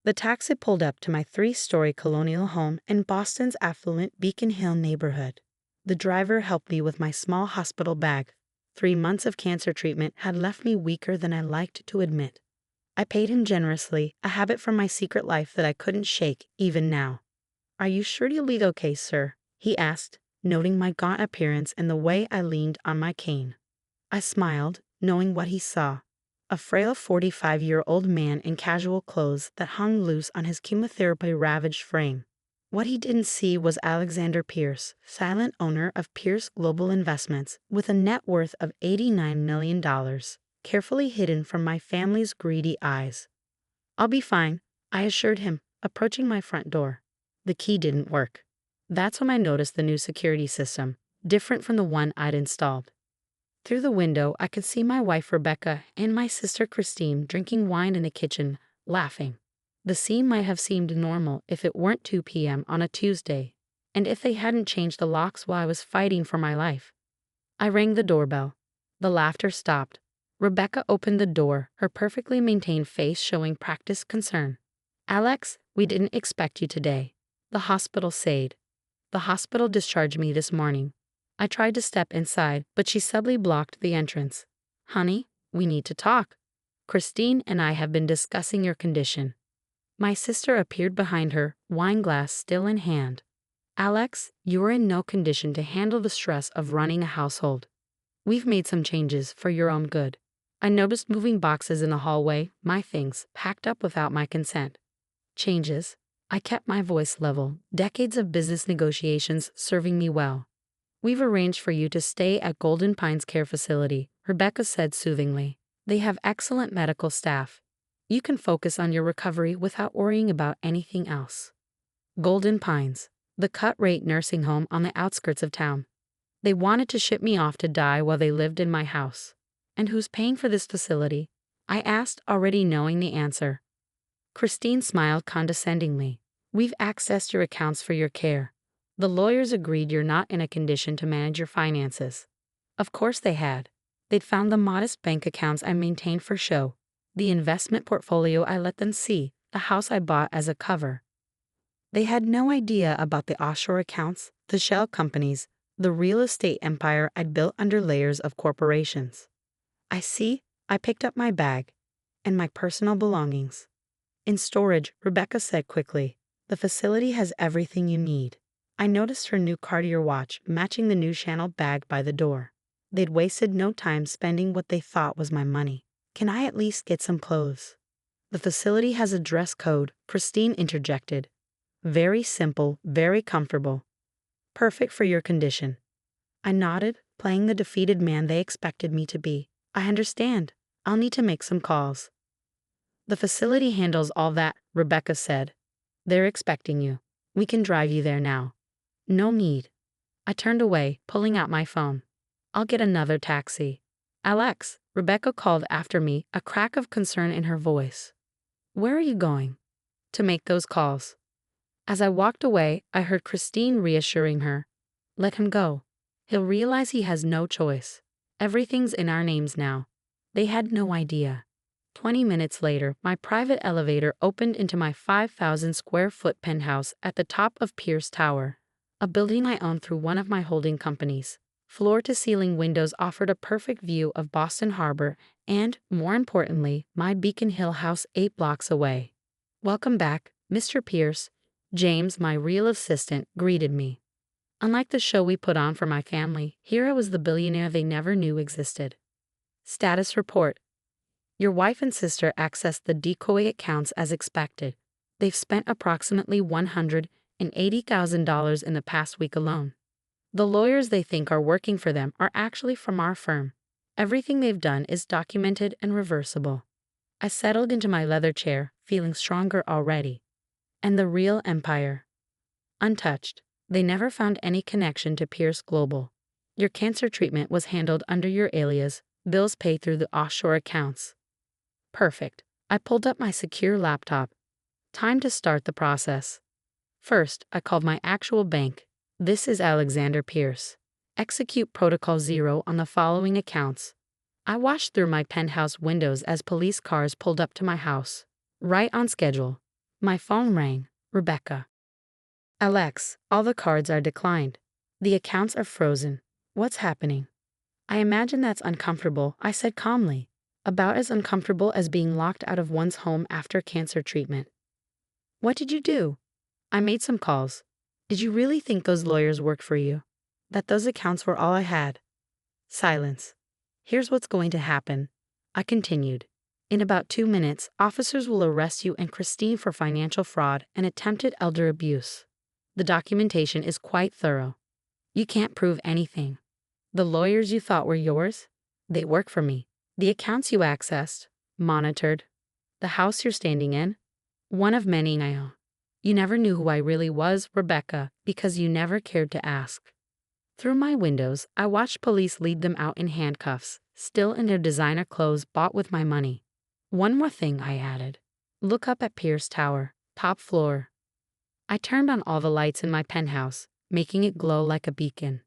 The taxi pulled up to my 3-story colonial home in Boston's affluent Beacon Hill neighborhood. The driver helped me with my small hospital bag. 3 months of cancer treatment had left me weaker than I liked to admit. I paid him generously, a habit from my secret life that I couldn't shake even now. "Are you sure you'll be okay, sir?" he asked, noting my gaunt appearance and the way I leaned on my cane. I smiled, knowing what he saw. A frail 45-year-old man in casual clothes that hung loose on his chemotherapy-ravaged frame. What he didn't see was Alexander Pierce, silent owner of Pierce Global Investments, with a net worth of $89 million, carefully hidden from my family's greedy eyes. "I'll be fine," I assured him, approaching my front door. The key didn't work. That's when I noticed the new security system, different from the one I'd installed. Through the window, I could see my wife Rebecca and my sister Christine drinking wine in the kitchen, laughing. The scene might have seemed normal if it weren't 2 p.m. on a Tuesday, and if they hadn't changed the locks while I was fighting for my life. I rang the doorbell. The laughter stopped. Rebecca opened the door, her perfectly maintained face showing practiced concern. "Alex, we didn't expect you today," the hospital said. "The hospital discharged me this morning." I tried to step inside, but she subtly blocked the entrance. "Honey, we need to talk. Christine and I have been discussing your condition." My sister appeared behind her, wine glass still in hand. "Alex, you are in no condition to handle the stress of running a household. We've made some changes for your own good." I noticed moving boxes in the hallway, my things, packed up without my consent. "Changes?" I kept my voice level, decades of business negotiations serving me well. "We've arranged for you to stay at Golden Pines Care Facility," Rebecca said soothingly. "They have excellent medical staff. You can focus on your recovery without worrying about anything else." Golden Pines, the cut-rate nursing home on the outskirts of town. They wanted to ship me off to die while they lived in my house. "And who's paying for this facility?" I asked, already knowing the answer. Christine smiled condescendingly. "We've accessed your accounts for your care. The lawyers agreed you're not in a condition to manage your finances." Of course they had. They'd found the modest bank accounts I maintained for show, the investment portfolio I let them see, the house I bought as a cover. They had no idea about the offshore accounts, the shell companies, the real estate empire I'd built under layers of corporations. "I see." I picked up my bag and my personal belongings. "In storage," Rebecca said quickly. "The facility has everything you need." I noticed her new Cartier watch matching the new Chanel bag by the door. They'd wasted no time spending what they thought was my money. "Can I at least get some clothes?" "The facility has a dress code," Christine interjected. "Very simple, very comfortable. Perfect for your condition." I nodded, playing the defeated man they expected me to be. "I understand. I'll need to make some calls." "The facility handles all that," Rebecca said. "They're expecting you. We can drive you there now." "No need." I turned away, pulling out my phone. "I'll get another taxi." "Alex," Rebecca called after me, a crack of concern in her voice. "Where are you going?" "To make those calls." As I walked away, I heard Christine reassuring her. "Let him go. He'll realize he has no choice. Everything's in our names now." They had no idea. 20 minutes later, my private elevator opened into my 5,000-square-foot penthouse at the top of Pierce Tower, a building I owned through one of my holding companies. Floor-to-ceiling windows offered a perfect view of Boston Harbor and, more importantly, my Beacon Hill house 8 blocks away. "Welcome back, Mr. Pierce." James, my real assistant, greeted me. Unlike the show we put on for my family, here I was the billionaire they never knew existed. "Status report. Your wife and sister accessed the decoy accounts as expected. They've spent approximately $180,000 in the past week alone. The lawyers they think are working for them are actually from our firm. Everything they've done is documented and reversible." I settled into my leather chair, feeling stronger already. "And the real empire?" "Untouched. They never found any connection to Pierce Global. Your cancer treatment was handled under your alias, bills paid through the offshore accounts." Perfect. I pulled up my secure laptop. Time to start the process. First, I called my actual bank. "This is Alexander Pierce. Execute Protocol 0 on the following accounts." I watched through my penthouse windows as police cars pulled up to my house. Right on schedule. My phone rang. Rebecca. Alex, all the cards are declined. The accounts are frozen. What's happening? I imagine that's uncomfortable, I said calmly. About as uncomfortable as being locked out of one's home after cancer treatment. What did you do? I made some calls. Did you really think those lawyers worked for you? That those accounts were all I had? Silence. Here's what's going to happen. I continued. In about 2 minutes, officers will arrest you and Christine for financial fraud and attempted elder abuse. The documentation is quite thorough. You can't prove anything. The lawyers you thought were yours? They work for me. The accounts you accessed, monitored, the house you're standing in, one of many now. You never knew who I really was, Rebecca, because you never cared to ask. Through my windows, I watched police lead them out in handcuffs, still in their designer clothes bought with my money. One more thing, I added. Look up at Pierce Tower, top floor. I turned on all the lights in my penthouse, making it glow like a beacon.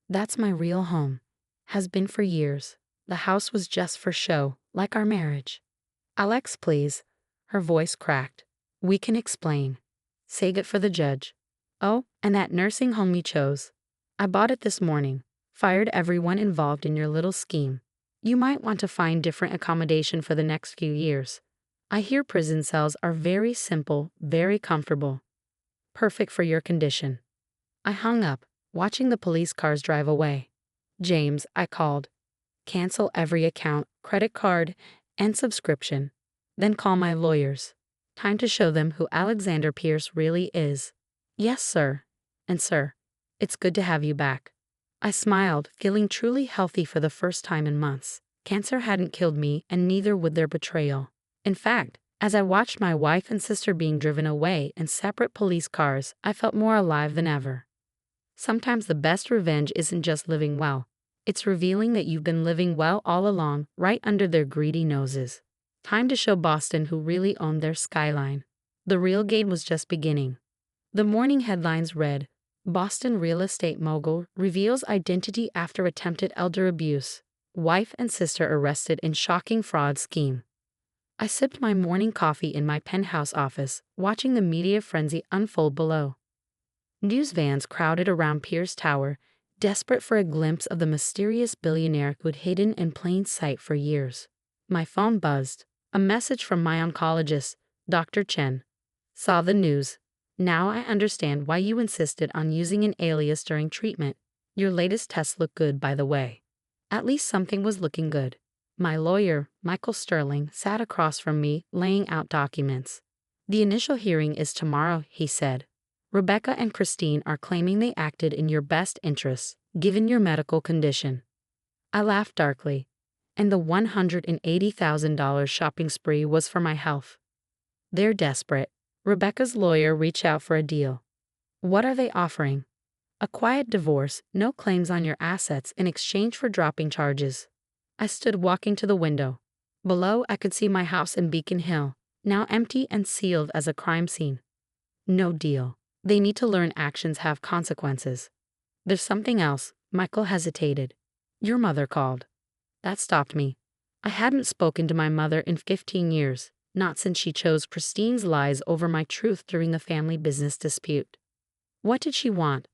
That's my real home. Has been for years. The house was just for show, like our marriage. Alex, please. Her voice cracked. We can explain. Save it for the judge. Oh, and that nursing home you chose. I bought it this morning. Fired everyone involved in your little scheme. You might want to find different accommodation for the next few years. I hear prison cells are very simple, very comfortable. Perfect for your condition. I hung up, watching the police cars drive away. James, I called. Cancel every account, credit card, and subscription. Then call my lawyers. Time to show them who Alexander Pierce really is. Yes, sir. And sir, it's good to have you back. I smiled, feeling truly healthy for the first time in months. Cancer hadn't killed me, and neither would their betrayal. In fact, as I watched my wife and sister being driven away in separate police cars, I felt more alive than ever. Sometimes the best revenge isn't just living well. It's revealing that you've been living well all along, right under their greedy noses. Time to show Boston who really owned their skyline. The real game was just beginning. The morning headlines read, Boston real estate mogul reveals identity after attempted elder abuse. Wife and sister arrested in shocking fraud scheme. I sipped my morning coffee in my penthouse office, watching the media frenzy unfold below. News vans crowded around Pierce Tower, desperate for a glimpse of the mysterious billionaire who'd hidden in plain sight for years. My phone buzzed. A message from my oncologist, Dr. Chen. Saw the news. Now I understand why you insisted on using an alias during treatment. Your latest tests look good, by the way. At least something was looking good. My lawyer, Michael Sterling, sat across from me, laying out documents. The initial hearing is tomorrow, he said. Rebecca and Christine are claiming they acted in your best interests, given your medical condition. I laughed darkly. And the $180,000 shopping spree was for my health. They're desperate. Rebecca's lawyer reached out for a deal. What are they offering? A quiet divorce, no claims on your assets in exchange for dropping charges. I stood walking to the window. Below, I could see my house in Beacon Hill, now empty and sealed as a crime scene. No deal. They need to learn actions have consequences. There's something else. Michael hesitated. Your mother called. That stopped me. I hadn't spoken to my mother in 15 years, not since she chose Christine's lies over my truth during the family business dispute. What did she want?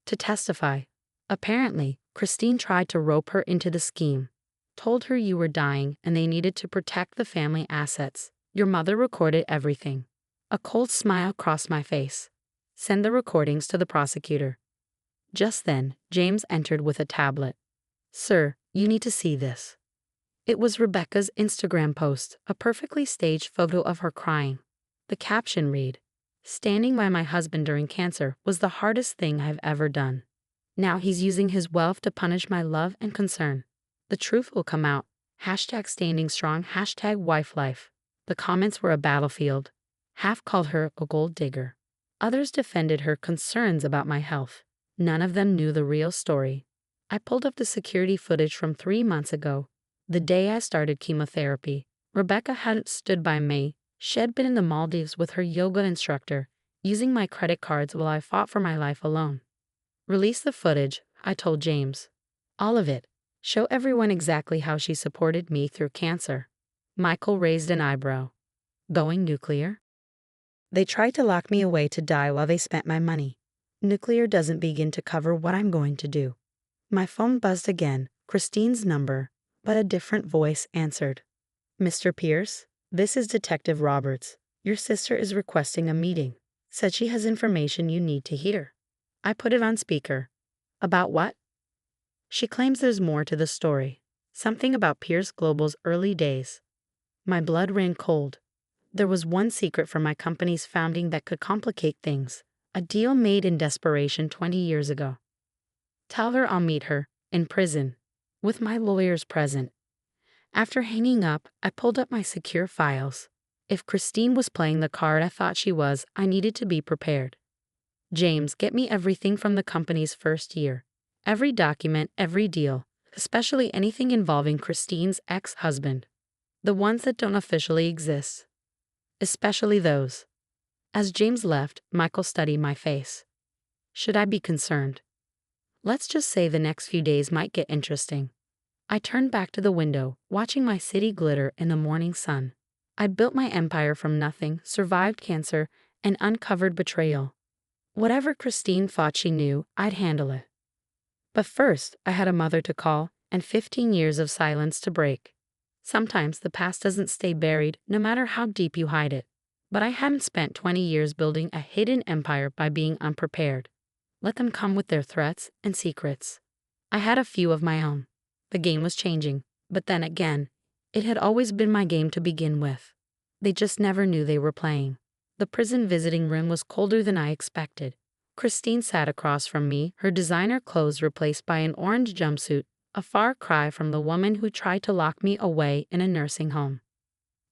To testify. Apparently, Christine tried to rope her into the scheme. Told her you were dying and they needed to protect the family assets. Your mother recorded everything. A cold smile crossed my face. Send the recordings to the prosecutor. Just then, James entered with a tablet. Sir, you need to see this. It was Rebecca's Instagram post, a perfectly staged photo of her crying. The caption read, Standing by my husband during cancer was the hardest thing I've ever done. Now he's using his wealth to punish my love and concern. The truth will come out. #standing strong, #wife life. The comments were a battlefield. Half called her a gold digger. Others defended her concerns about my health. None of them knew the real story. I pulled up the security footage from 3 months ago, the day I started chemotherapy. Rebecca hadn't stood by me. She'd been in the Maldives with her yoga instructor, using my credit cards while I fought for my life alone. Release the footage, I told James. All of it. Show everyone exactly how she supported me through cancer. Michael raised an eyebrow. Going nuclear? They tried to lock me away to die while they spent my money. Nuclear doesn't begin to cover what I'm going to do. My phone buzzed again, Christine's number, but a different voice answered. Mr. Pierce, this is Detective Roberts. Your sister is requesting a meeting. Said she has information you need to hear. I put it on speaker. About what? She claims there's more to the story. Something about Pierce Global's early days. My blood ran cold. There was one secret from my company's founding that could complicate things. A deal made in desperation 20 years ago. Tell her I'll meet her, in prison, with my lawyers present. After hanging up, I pulled up my secure files. If Christine was playing the card I thought she was, I needed to be prepared. James, get me everything from the company's first year. Every document, every deal, especially anything involving Christine's ex-husband. The ones that don't officially exist. Especially those. As James left, Michael studied my face. Should I be concerned? Let's just say the next few days might get interesting. I turned back to the window, watching my city glitter in the morning sun. I'd built my empire from nothing, survived cancer, and uncovered betrayal. Whatever Christine thought she knew, I'd handle it. But first, I had a mother to call, and 15 years of silence to break. Sometimes the past doesn't stay buried, no matter how deep you hide it. But I hadn't spent 20 years building a hidden empire by being unprepared. Let them come with their threats and secrets. I had a few of my own. The game was changing, but then again, it had always been my game to begin with. They just never knew they were playing. The prison visiting room was colder than I expected. Christine sat across from me, her designer clothes replaced by an orange jumpsuit, a far cry from the woman who tried to lock me away in a nursing home.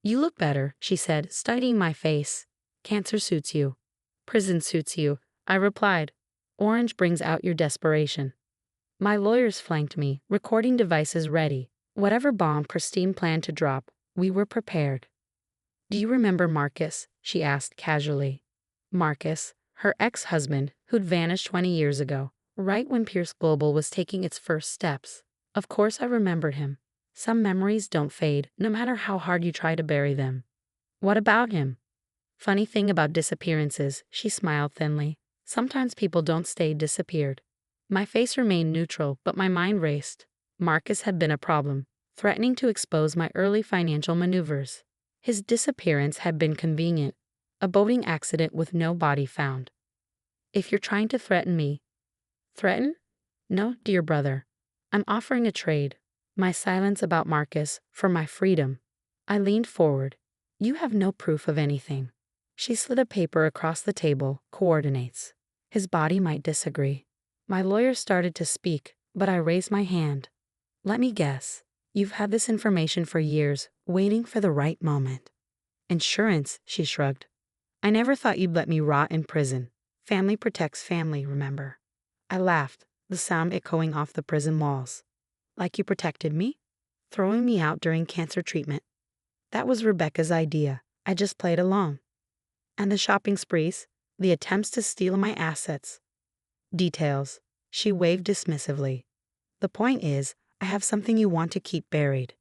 You look better, she said, studying my face. Cancer suits you. Prison suits you, I replied. Orange brings out your desperation. My lawyers flanked me, recording devices ready. Whatever bomb Christine planned to drop, we were prepared. Do you remember Marcus? She asked casually. Marcus, her ex-husband, who'd vanished 20 years ago, right when Pierce Global was taking its first steps. Of course I remembered him. Some memories don't fade, no matter how hard you try to bury them. What about him? Funny thing about disappearances, she smiled thinly. Sometimes people don't stay disappeared. My face remained neutral, but my mind raced. Marcus had been a problem, threatening to expose my early financial maneuvers. His disappearance had been convenient, a boating accident with no body found. If you're trying to threaten me. Threaten? No, dear brother. I'm offering a trade. My silence about Marcus for my freedom. I leaned forward. You have no proof of anything. She slid a paper across the table, coordinates. His body might disagree. My lawyer started to speak, but I raised my hand. Let me guess. You've had this information for years, waiting for the right moment. Insurance, she shrugged. I never thought you'd let me rot in prison. Family protects family, remember? I laughed, the sound echoing off the prison walls. Like you protected me? Throwing me out during cancer treatment. That was Rebecca's idea. I just played along. And the shopping sprees, the attempts to steal my assets. Details. She waved dismissively. The point is, I have something you want to keep buried.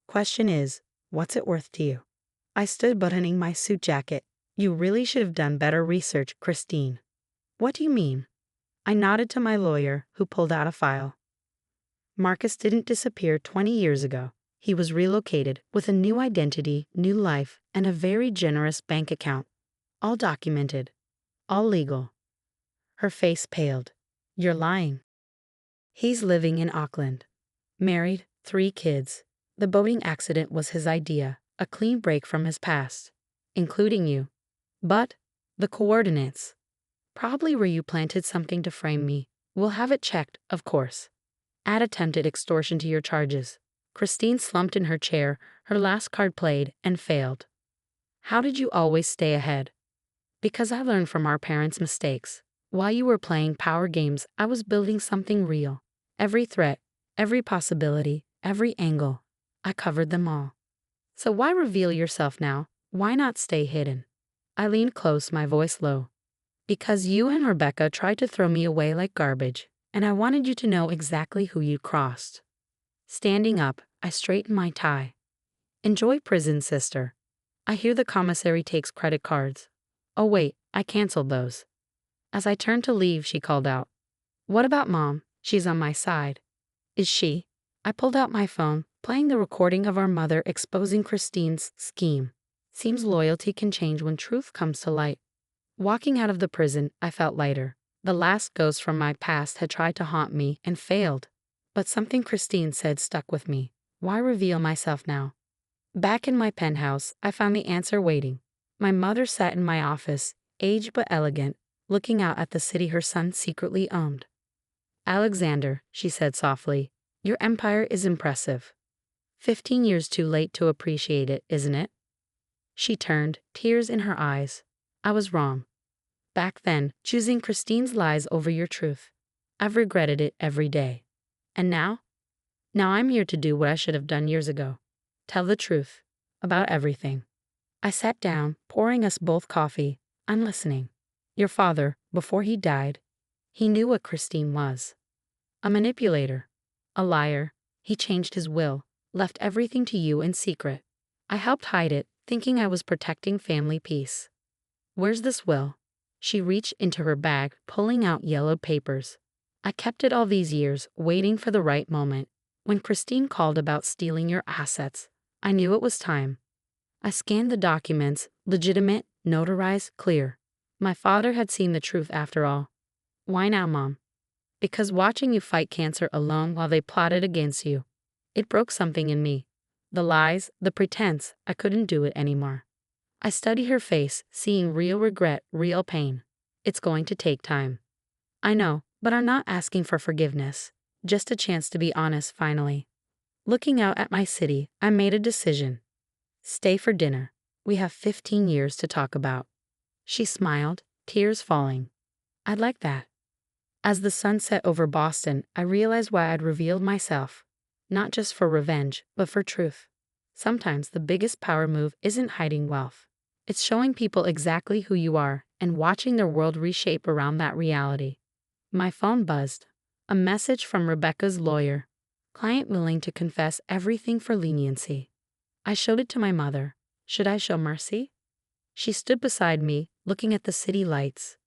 Question is, what's it worth to you? I stood buttoning my suit jacket. You really should have done better research, Christine. What do you mean? I nodded to my lawyer, who pulled out a file. Marcus didn't disappear 20 years ago. He was relocated with a new identity, new life, and a very generous bank account. All documented. All legal. Her face paled. You're lying. He's living in Auckland. Married, 3 kids. The boating accident was his idea, a clean break from his past. Including you. But, the coordinates. Probably where you planted something to frame me. We'll have it checked, of course. Add attempted extortion to your charges. Christine slumped in her chair, her last card played, and failed. How did you always stay ahead? Because I learned from our parents' mistakes. While you were playing power games, I was building something real. Every threat, every possibility, every angle. I covered them all. So why reveal yourself now? Why not stay hidden? I leaned close, my voice low. Because you and Rebecca tried to throw me away like garbage, and I wanted you to know exactly who you crossed. Standing up, I straightened my tie. Enjoy prison, sister. I hear the commissary takes credit cards. Oh wait, I canceled those. As I turned to leave, she called out, "What about Mom? She's on my side." Is she? I pulled out my phone, playing the recording of our mother exposing Christine's scheme. Seems loyalty can change when truth comes to light. Walking out of the prison, I felt lighter. The last ghost from my past had tried to haunt me and failed. But something Christine said stuck with me. Why reveal myself now? Back in my penthouse, I found the answer waiting. My mother sat in my office, aged but elegant, looking out at the city her son secretly owned. "Alexander," she said softly, "your empire is impressive. 15 years too late to appreciate it, isn't it?" She turned, tears in her eyes. I was wrong. Back then, choosing Christine's lies over your truth. I've regretted it every day. And now? Now I'm here to do what I should have done years ago. Tell the truth. About everything. I sat down, pouring us both coffee. I'm listening. Your father, before he died, he knew what Christine was. A manipulator. A liar. He changed his will, left everything to you in secret. I helped hide it, thinking I was protecting family peace. Where's this will? She reached into her bag, pulling out yellowed papers. I kept it all these years, waiting for the right moment. When Christine called about stealing your assets, I knew it was time. I scanned the documents, legitimate, notarized, clear. My father had seen the truth after all. Why now, Mom? Because watching you fight cancer alone while they plotted against you, it broke something in me. The lies, the pretense, I couldn't do it anymore. I studied her face, seeing real regret, real pain. It's going to take time. I know, but I'm not asking for forgiveness. Just a chance to be honest finally. Looking out at my city, I made a decision. Stay for dinner. We have 15 years to talk about. She smiled, tears falling. I'd like that. As the sun set over Boston, I realized why I'd revealed myself. Not just for revenge, but for truth. Sometimes the biggest power move isn't hiding wealth. It's showing people exactly who you are and watching their world reshape around that reality. My phone buzzed. A message from Rebecca's lawyer. Client willing to confess everything for leniency. I showed it to my mother. Should I show mercy? She stood beside me, looking at the city lights.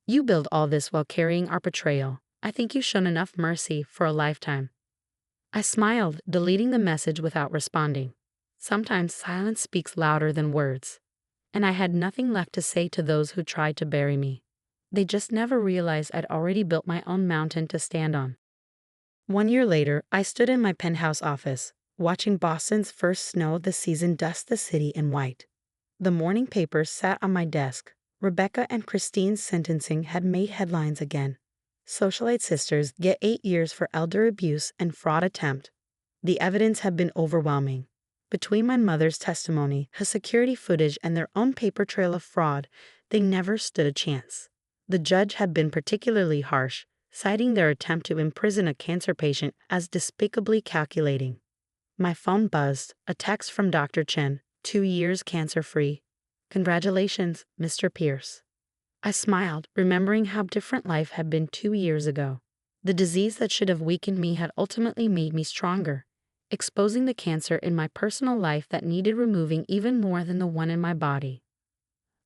You build all this while carrying our betrayal. I think you've shown enough mercy for a lifetime. I smiled, deleting the message without responding. Sometimes silence speaks louder than words. And I had nothing left to say to those who tried to bury me. They just never realized I'd already built my own mountain to stand on. 1 year later, I stood in my penthouse office, watching Boston's first snow of the season dust the city in white. The morning papers sat on my desk. Rebecca and Christine's sentencing had made headlines again. Socialite sisters get 8 years for elder abuse and fraud attempt. The evidence had been overwhelming. Between my mother's testimony, her security footage, and their own paper trail of fraud, they never stood a chance. The judge had been particularly harsh, citing their attempt to imprison a cancer patient as despicably calculating. My phone buzzed, a text from Dr. Chen, 2 years cancer-free. Congratulations, Mr. Pierce. I smiled, remembering how different life had been 2 years ago. The disease that should have weakened me had ultimately made me stronger, exposing the cancer in my personal life that needed removing even more than the one in my body.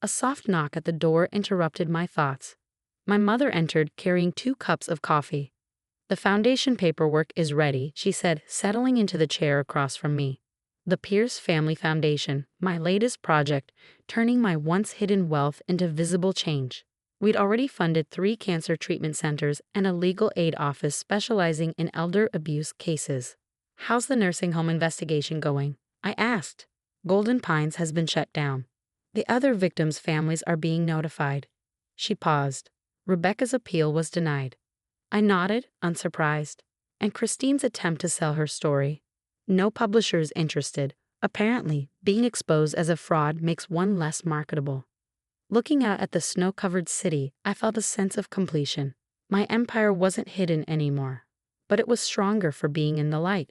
A soft knock at the door interrupted my thoughts. My mother entered, carrying 2 cups of coffee. The foundation paperwork is ready, she said, settling into the chair across from me. The Pierce Family Foundation, my latest project, turning my once hidden wealth into visible change. We'd already funded 3 cancer treatment centers and a legal aid office specializing in elder abuse cases. How's the nursing home investigation going? I asked. Golden Pines has been shut down. The other victims' families are being notified. She paused. Rebecca's appeal was denied. I nodded, unsurprised. And Christine's attempt to sell her story. No publishers interested. Apparently, being exposed as a fraud makes one less marketable. Looking out at the snow-covered city, I felt a sense of completion. My empire wasn't hidden anymore, but it was stronger for being in the light.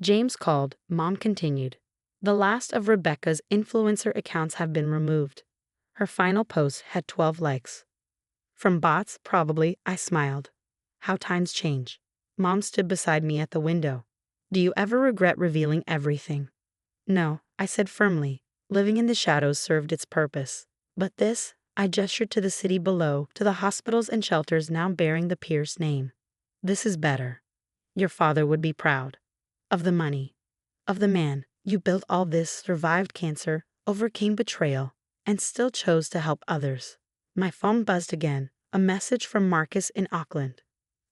James called, Mom continued. The last of Rebecca's influencer accounts have been removed. Her final post had 12 likes. From bots, probably, I smiled. How times change. Mom stood beside me at the window. Do you ever regret revealing everything? No, I said firmly. Living in the shadows served its purpose. But this, I gestured to the city below, to the hospitals and shelters now bearing the Pierce name. This is better. Your father would be proud. Of the money. Of the man. You built all this, survived cancer, overcame betrayal, and still chose to help others. My phone buzzed again. A message from Marcus in Auckland.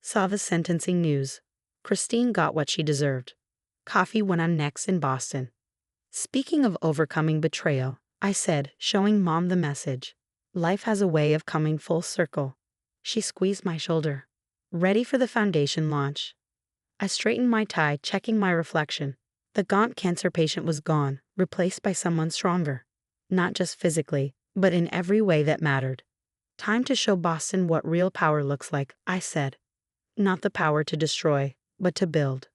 Saw the sentencing news. Christine got what she deserved. Coffee went on next in Boston. Speaking of overcoming betrayal, I said, showing Mom the message. Life has a way of coming full circle. She squeezed my shoulder. Ready for the foundation launch. I straightened my tie, checking my reflection. The gaunt cancer patient was gone, replaced by someone stronger. Not just physically, but in every way that mattered. Time to show Boston what real power looks like, I said. Not the power to destroy, but to build.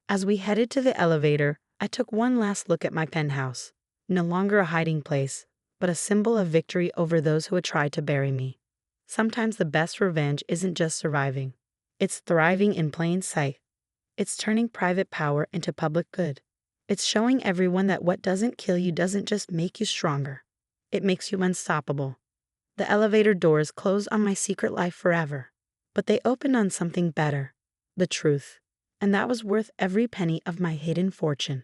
As we headed to the elevator, I took one last look at my penthouse. No longer a hiding place, but a symbol of victory over those who had tried to bury me. Sometimes the best revenge isn't just surviving. It's thriving in plain sight. It's turning private power into public good. It's showing everyone that what doesn't kill you doesn't just make you stronger. It makes you unstoppable. The elevator doors closed on my secret life forever, but they opened on something better, the truth, and that was worth every penny of my hidden fortune.